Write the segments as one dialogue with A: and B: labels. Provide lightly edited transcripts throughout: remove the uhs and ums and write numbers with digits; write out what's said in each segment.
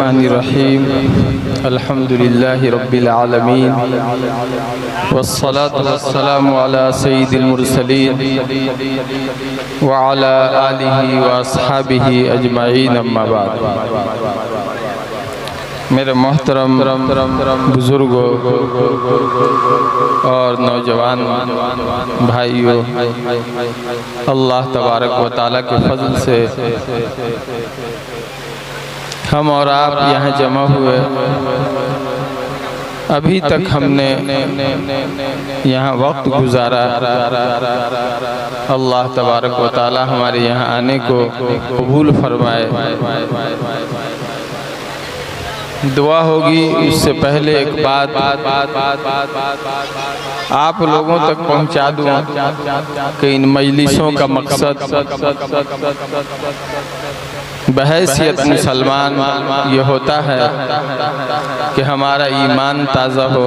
A: الرحمن الرحیم الحمد للہ رب العالمین والصلاة والسلام علی سید المرسلین وعلی آلہ واصحابہ اجمعین اما بعد۔ میرے محترم بزرگوں اور نوجوان بھائیوں، اللہ تبارک و تعالیٰ کے فضل سے ہم اور آپ یہاں جمع ہوئے۔ ابھی تک ہم نے یہاں وقت گزارا، اللہ تبارک و تعالیٰ ہمارے یہاں آنے کو قبول فرمائے۔ دعا ہوگی اس سے پہلے ایک بات آپ لوگوں تک پہنچا دوں کہ ان مجلسوں کا مقصد بحیثیت مسلمان یہ ہوتا ہے کہ ہمارا ایمان تازہ ہو،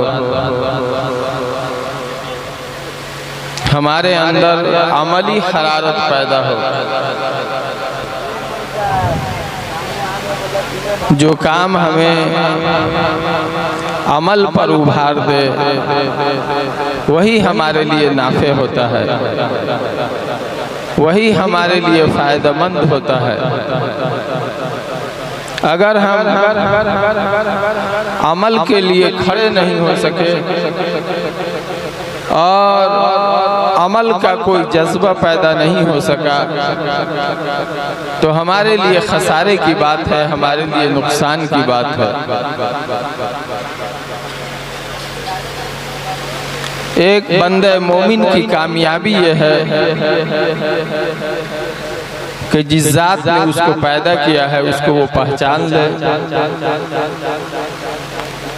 A: ہمارے اندر عملی حرارت پیدا ہو، جو کام ہمیں عمل پر ابھار دے وہی ہمارے لیے نافع ہوتا ہے، وہی ہمارے لیے فائدہ مند ہوتا ہے۔ اگر ہم عمل کے لیے کھڑے نہیں ہو سکے اور عمل کا کوئی جذبہ پیدا نہیں ہو سکا تو ہمارے لیے خسارے کی بات ہے، ہمارے لیے نقصان کی بات ہے۔ ایک بندہ مومن کی کامیابی یہ ہے کہ جس ذات نے اس کو پیدا کیا ہے اس کو وہ پہچان لے،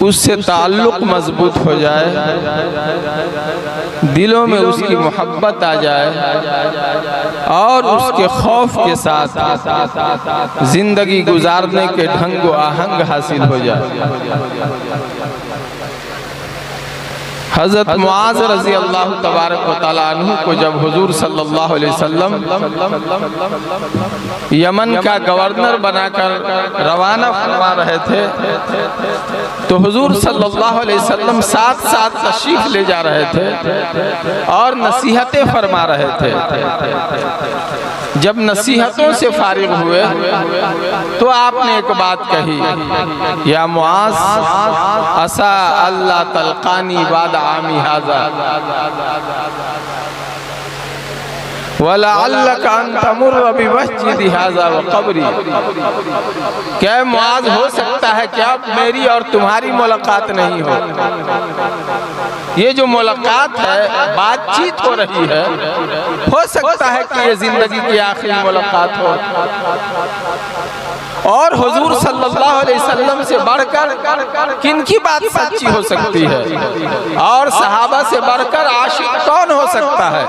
A: اس سے تعلق مضبوط ہو جائے، دلوں میں اس کی محبت آ جائے اور اس کے خوف کے ساتھ زندگی گزارنے کے ڈھنگ و آہنگ حاصل ہو جائے۔ حضرت معاذ رضی اللہ تبارک و تعالیٰ عنہ کو جب حضور صلی اللہ علیہ وسلم یمن کا گورنر بنا کر روانہ فرما رہے تھے تو حضور صلی اللہ علیہ وسلم ساتھ ساتھ تشریف لے جا رہے تھے اور نصیحتیں فرما رہے تھے۔ جب نصیحتوں سے فارغ ہوئے تو آپ نے ایک بات کہی، یا معاذ عسیٰ اللہ تلقانی بعد عامی ھذا وَلَعَلَّكَ أَن تَمُرَّ بِمَسْجِدِ ھذا وَقَبْرِي۔ کہ معاذ ہو سکتا ہے کہ اب میری اور تمہاری ملاقات نہیں ہو۔ یہ جو ملاقات ہے، بات چیت ہو رہی ہے، ہو سکتا ہے کہ یہ زندگی کی آخری ملاقات ہو، اور حضور صلی اللہ علیہ وسلم سے بڑھ کر کن کی بات سچی ہو سکتی ہے، اور صحابہ سے بڑھ کر عاشق کون ہو سکتا ہے؟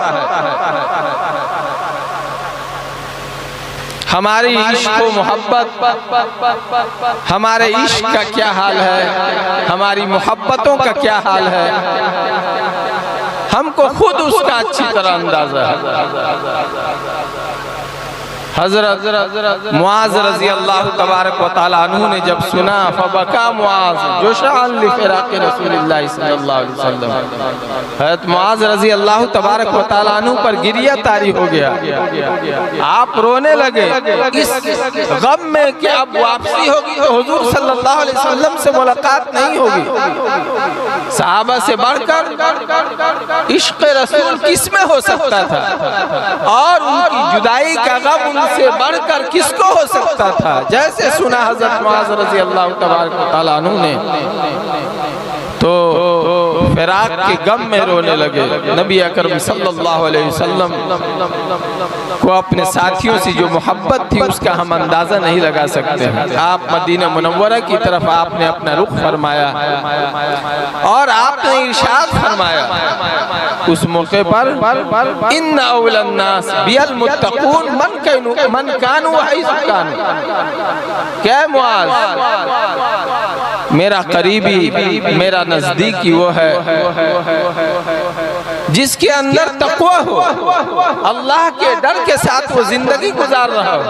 A: ہماری عشق و محبت، ہمارے عشق کا کیا حال ہے، ہماری محبتوں کا کیا حال ہے، ہم کو خود اس کا اچھی طرح اندازہ ہے۔ حضرت معاذ رضی اللہ تبارک و تعالیٰ عنہ نے جب سنا فبکا معاذ جشعا لفراق رسول اللہ صلی اللہ علیہ وسلم، حضرت معاذ رضی اللہ تبارک و تعالیٰ عنہ پر گریہ طاری ہو گیا، آپ رونے لگے اس غم میں کہ اب واپسی ہوگی تو حضور صلی اللہ علیہ وسلم سے ملاقات نہیں ہوگی۔ صحابہ سے بڑھ کر عشق رسول کس میں ہو سکتا تھا، اور ان کی جدائی کا غم ان سے بڑھ کر کس کو ہو سکتا تھا؟ جیسے سنا حضرت معاذ رضی اللہ تبارک و تعالیٰ عنہ نے تو فراق کے غم میں رونے لگے۔ نبی اکرم صلی اللہ علیہ وسلم کو اپنے ساتھیوں سے جو محبت تھی اس کا ہم اندازہ نہیں لگا سکتے ہیں۔ آپ مدینہ منورہ کی طرف آپ نے اپنا رخ فرمایا اور آپ نے ارشاد فرمایا اس موقع پر، ان اول الناس بی المتقون من کانوا حیث کانوا۔ کہ معاذ میرا قریبی، میرا نزدیکی وہ ہے جس کے اندر تقوی ہو، اللہ کے ڈر کے ساتھ وہ زندگی گزار رہا ہو،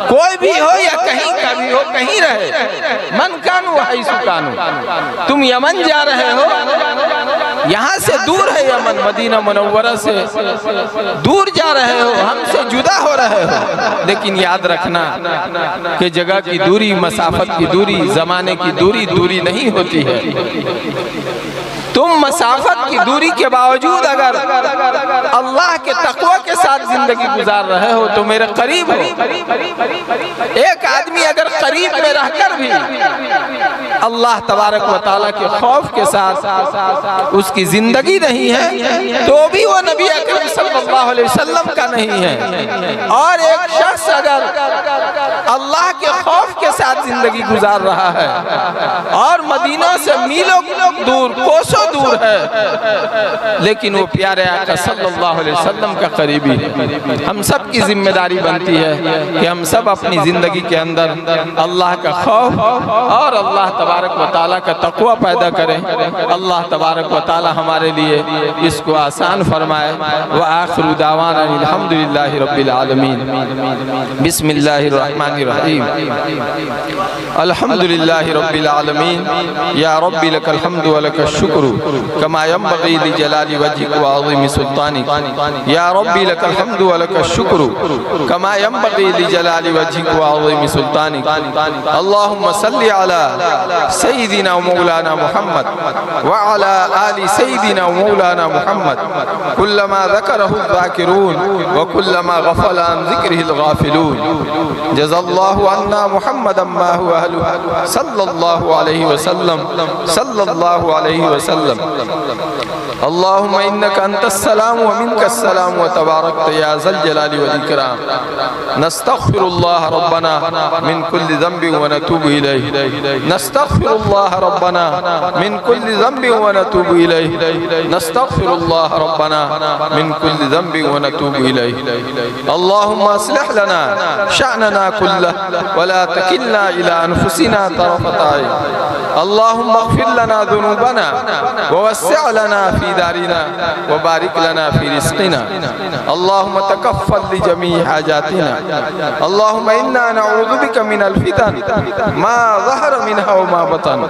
A: کوئی بھی ہو یا کہیں کا بھی ہو، کہیں رہے من کانو حیث کانو، تم یمن جا رہے ہو، یہاں سے دور ہے یمن، مدینہ منورہ سے دور جا رہے ہو، ہم سے جدا ہو رہے ہو، لیکن یاد رکھنا کہ جگہ کی دوری، مسافت کی دوری، زمانے کی دوری دوری نہیں ہوتی ہے۔ تم مسافت کی دوری کے باوجود اگر اللہ کے تقوی کے ساتھ زندگی گزار رہے ہو تو میرے قریب ہو۔ ایک آدمی اگر قریب میں رہ کر بھی اللہ تبارک و تعالیٰ کے خوف کے ساتھ اس کی زندگی نہیں ہے تو بھی وہ نبی اکرم صلی اللہ علیہ وسلم کا نہیں ہے۔ اور ایک شخص اگر اللہ کے خوف کے ساتھ زندگی گزار رہا ہے اور مدینہ سے میلوں دور، کوسوں دور ہے، لیکن وہ پیارے آقا صلی اللہ علیہ وسلم کا قریبی ہے۔ ہم سب کی ذمہ داری بنتی ہے کہ ہم سب اپنی زندگی کے اندر اللہ کا خوف اور اللہ تبارک و تعالیٰ کا تقوی پیدا کریں۔ اللہ تبارک و تعالیٰ ہمارے لیے اس کو آسان فرمائے۔ وآخر دعوانا الحمدللہ رب العالمین۔ بسم اللہ الرحمن الرحیم۔ الحمدللہ رب العالمین۔ یا رب لک الحمد ولک الشکر کما ينبغي لجلال وجهك وعظیم سلطانک۔ یا رب لک الحمد ولک الشکر کما ينبغي لجلال وجهك وعظیم سلطانک۔ اللہم صلی علی سیدنا مولانا محمد وعلى آل سیدنا مولانا محمد كلما ذکرہ الذاکرون وكلما غفل عن ذکرہ الغافلون۔ جزا اللہ عنا محمدا ما هو اہلہ صلی اللہ علیہ وسلم صلی اللہ علیہ وسلم۔ اللہم انکا انت السلام ومنک السلام وتبارکت یا ذا الجلال والاکرام۔ نستغفر اللہ ربنا من كل ذنب ونتوب الیہ۔ نستغفر اللہ ربنا من كل ذنب ونتوب الیہ۔ نستغفر اللہ ربنا من كل ذنب ونتوب الیہ۔ اللہم اصلح لنا شأننا كله ولا تکلنا الى انفسنا طرفت عین۔ اللہم اغفر لنا ذنوبنا ووسع لنا في دارنا وبارك لنا في رزقنا۔ اللهم تكفل لجميع حاجاتنا۔ اللهم إنا نعوذ بك من الفتن ما ظهر منها وما بطن۔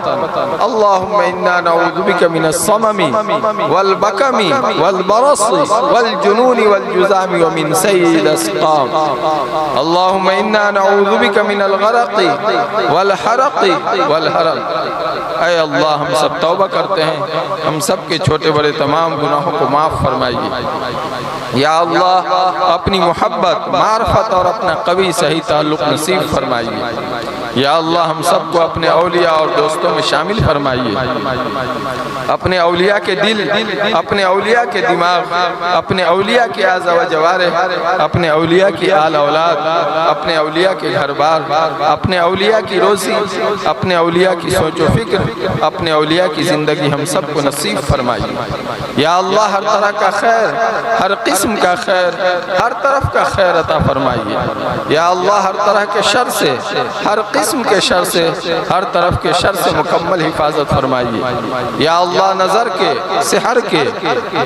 A: اللهم إنا نعوذ بك من الصمم والبكم والبرص والجنون والجذام ومن سيء الأسقام۔ اللهم إنا نعوذ بك من الغرق والحرق والهرم۔ اے اللہ ہم سب توبہ کرتے ہیں، ہم سب کے چھوٹے بڑے تمام گناہوں کو معاف فرمائیے۔ یا اللہ اپنی محبت، معرفت اور اپنا قوی صحیح تعلق نصیب فرمائیے۔ یا اللہ ہم سب کو اپنے اولیاء اور دوستوں میں شامل فرمائیے۔ اپنے اولیاء کے دل، اپنے اولیاء کے دماغ، اپنے اولیاء کے اعضاء و جوارح، اپنے اولیاء کی آل اولاد، اپنے اولیاء کے گھر بار، اپنے اولیاء کی روزی، اپنے اولیاء کی سوچ و فکر، اپنے اولیاء کی زندگی ہم سب کو نصیب فرمائیے۔ یا اللہ ہر طرح کا خیر، ہر قسم کا خیر، ہر طرف کا خیر عطا فرمائیے۔ یا اللہ ہر طرح کے شر سے، ہر قسم کے شر سے، ہر طرف کے شر سے مکمل حفاظت فرمائیے۔ یا اللہ نظر کے، سحر کے،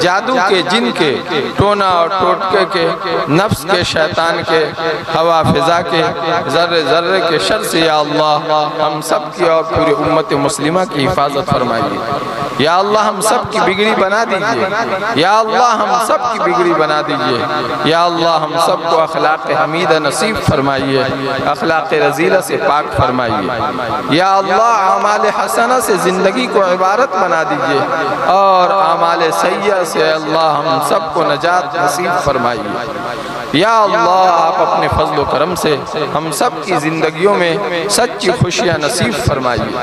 A: جادو کے، جن کے، ٹونا اور ٹوٹکے کے، نفس کے، شیطان کے، ہوا فضا کے، ذرے ذرے کے شر سے یا اللہ ہم سب کی اور پوری امت مسلمہ کی حفاظت فرمائیے۔ یا اللہ ہم سب کی بگڑی بنا دیجئے۔ یا اللہ ہم سب کی بگڑی بنا دیجئے۔ یا اللہ ہم سب کو اخلاق حمیدہ نصیب فرمائیے، اخلاق رذیلہ سے پاک فرمائیے۔ یا اللہ اعمال حسنہ سے زندگی کو عبارت بنا دیجئے اور اعمال سیئہ سے اللہ ہم سب کو نجات نصیب فرمائیے۔ یا اللہ آپ اپنے فضل و کرم سے ہم سب کی زندگیوں میں سچی خوشیاں نصیب فرمائیے۔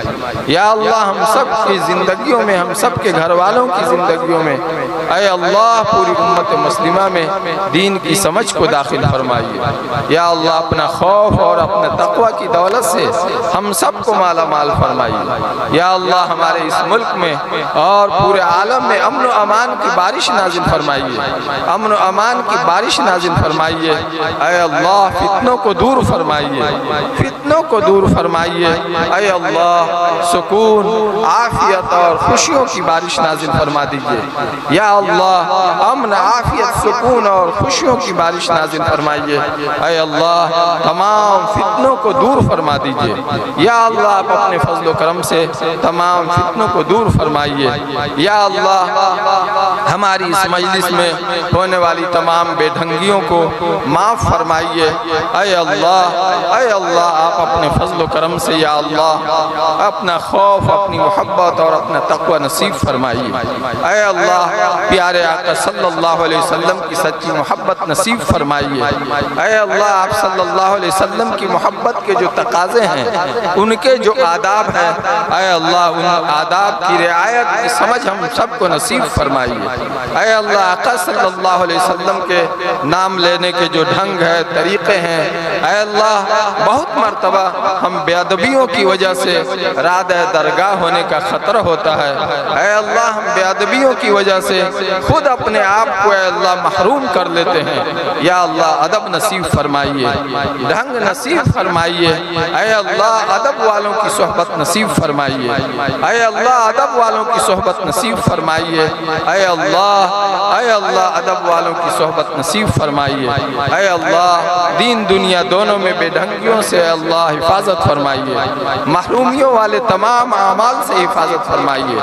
A: یا اللہ ہم سب کی زندگیوں میں، ہم سب کے گھر والوں کی زندگیوں میں اے اللہ پوری امت مسلمہ میں دین کی سمجھ کو داخل فرمائیے۔ یا اللہ اپنا خوف اور اپنے تقوی کی دولت سے ہم سب کو مالا مال فرمائیے۔ یا اللہ ہمارے اس ملک میں اور پورے عالم میں امن و امان کی بارش نازل فرمائیے، امن و امان کی بارش نازل فرمائیے۔ فرمائیے، اے اللہ فتنوں کو دور فرمائیے، فتنوں کو دور فرمائیے، اے اللہ سکون، عافیت اور خوشیوں کی بارش نازل فرما دیجئے، یا اللہ امن، عافیت، سکون اور خوشیوں کی بارش نازل فرمائیے، اے اللہ تمام فتنوں کو دور فرما دیجئے، یا اللہ آپ اپنے فضل و کرم سے تمام فتنوں کو دور فرمائیے، یا اللہ ہماری اس مجلس میں ہونے والی تمام بے ڈھنگیوں کو معاف فرمائیے، اے اللہ آپ اپنے فضل و کرم سے یا اللہ اپنا خوف، اپنی محبت اور اپنا تقوی نصیب فرمائیے، اے اللہ پیارے آقا صلی اللہ علیہ وسلم کی سچی محبت نصیب فرمائیے، اے اللہ آپ صلی اللہ علیہ وسلم کی محبت کے جو تقاضے ہیں، ان کے جو آداب ہیں، اے اللہ ان آداب کی رعایت کی سمجھ ہم سب کو نصیب فرمائیے، اے اللہ آقا صلی اللہ علیہ وسلم کے نام لینے کے جو ڈھنگ ہے، طریقے ہیں، اے اللہ بہت مرتبہ ہم بے ادبیوں کی وجہ سے راد درگاہ ہونے کا خطرہ ہوتا ہے، اے اللہ ہم بے ادبیوں کی وجہ سے خود اپنے آپ کو اے اللہ محروم کر لیتے ہیں، یا اللہ ادب نصیب فرمائیے، ڈھنگ نصیب فرمائیے، اے اللہ ادب والوں کی صحبت نصیب فرمائیے، اے اللہ ادب والوں کی صحبت نصیب فرمائیے، اے اللہ ادب والوں کی صحبت نصیب فرمائیے، اے اللہ دین دنیا دونوں میں بے ڈھنگیوں سے اے اللہ حفاظت فرمائیے، محرومیوں والے تمام اعمال سے حفاظت فرمائیے،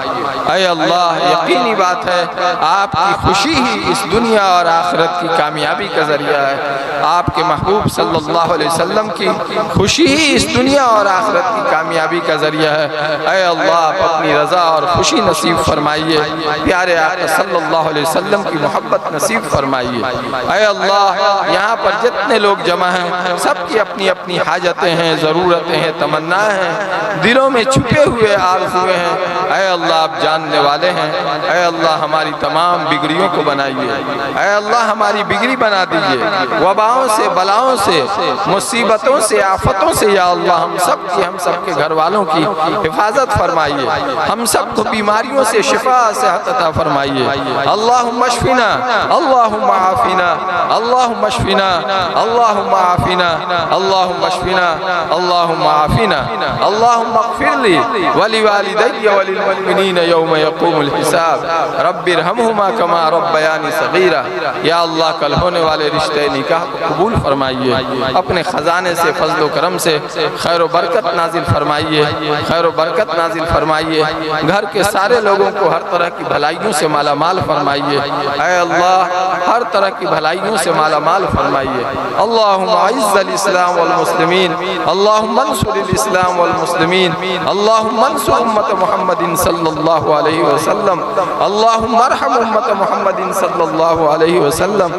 A: اے اللہ یقینی بات ہے آپ کی خوشی ہی اس دنیا اور آخرت کی کامیابی کا ذریعہ ہے، آپ کے محبوب صلی اللہ علیہ وسلم کی خوشی ہی اس دنیا اور آخرت کی کامیابی کا ذریعہ ہے، اے اللہ آپ اپنی رضا اور خوشی نصیب فرمائیے، پیارے آقا صلی اللہ علیہ وسلم کی محبت نصیب فرمائیے، اے اللہ یہاں پر جتنے لوگ جمع ہیں سب کی اپنی اپنی حاجتیں ہیں، ضرورتیں ہیں، تمنا ہیں، دلوں میں چھپے ہوئے آرزویں ہیں، اے اللہ آپ جاننے والے ہیں، اے اللہ ہماری تمام بگڑیوں کو بنائیے، اے اللہ ہماری بگڑی بنا دیجئے، وباؤں سے، بلاؤں سے، مصیبتوں سے، آفتوں سے یا اللہ ہم سب کے گھر والوں کی حفاظت فرمائیے، ہم سب کو بیماریوں سے شفا صحت عطا فرمائیے، اللہم اشفنا، اللہم عافنا، اللہم اشفنا، اللہم عافنا، اللہم اشفنا، اللہم عافنا، اللہم اغفر لی ولوالدی وللمؤمنین یوم یقوم الحساب، رب ارحمہما کما ربیانی صغیرہ، یا اللہ کل ہونے والے رشتے نکاح کو قبول فرمائیے، اپنے خزانے سے فضل و کرم سے خیر و برکت نازل فرمائیے، خیر و برکت نازل فرمائیے، گھر کے سارے لوگوں کو ہر طرح کی بھلائیوں سے مالا مال فرمائیے، اے اللہ ہر طرح کی بھلائیوں سے مالا مال فرمائیے، اللہم اعز الاسلام والمسلمین، اللہم انصر الاسلام والمسلمین، اللہم انصر امت محمد صلی اللہ علیہ وسلم، اللہم ارحم امت محمد صلی اللہ علیہ وسلم،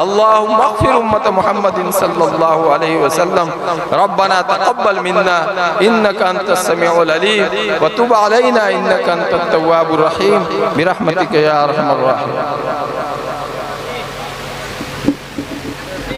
A: اللہم اغفر امت محمد صلی اللہ علیہ وسلم، ربنا تقبل منا انك انت السميع العليم وتب علينا انك انت التواب الرحيم برحمتك يا ارحم الراحمين.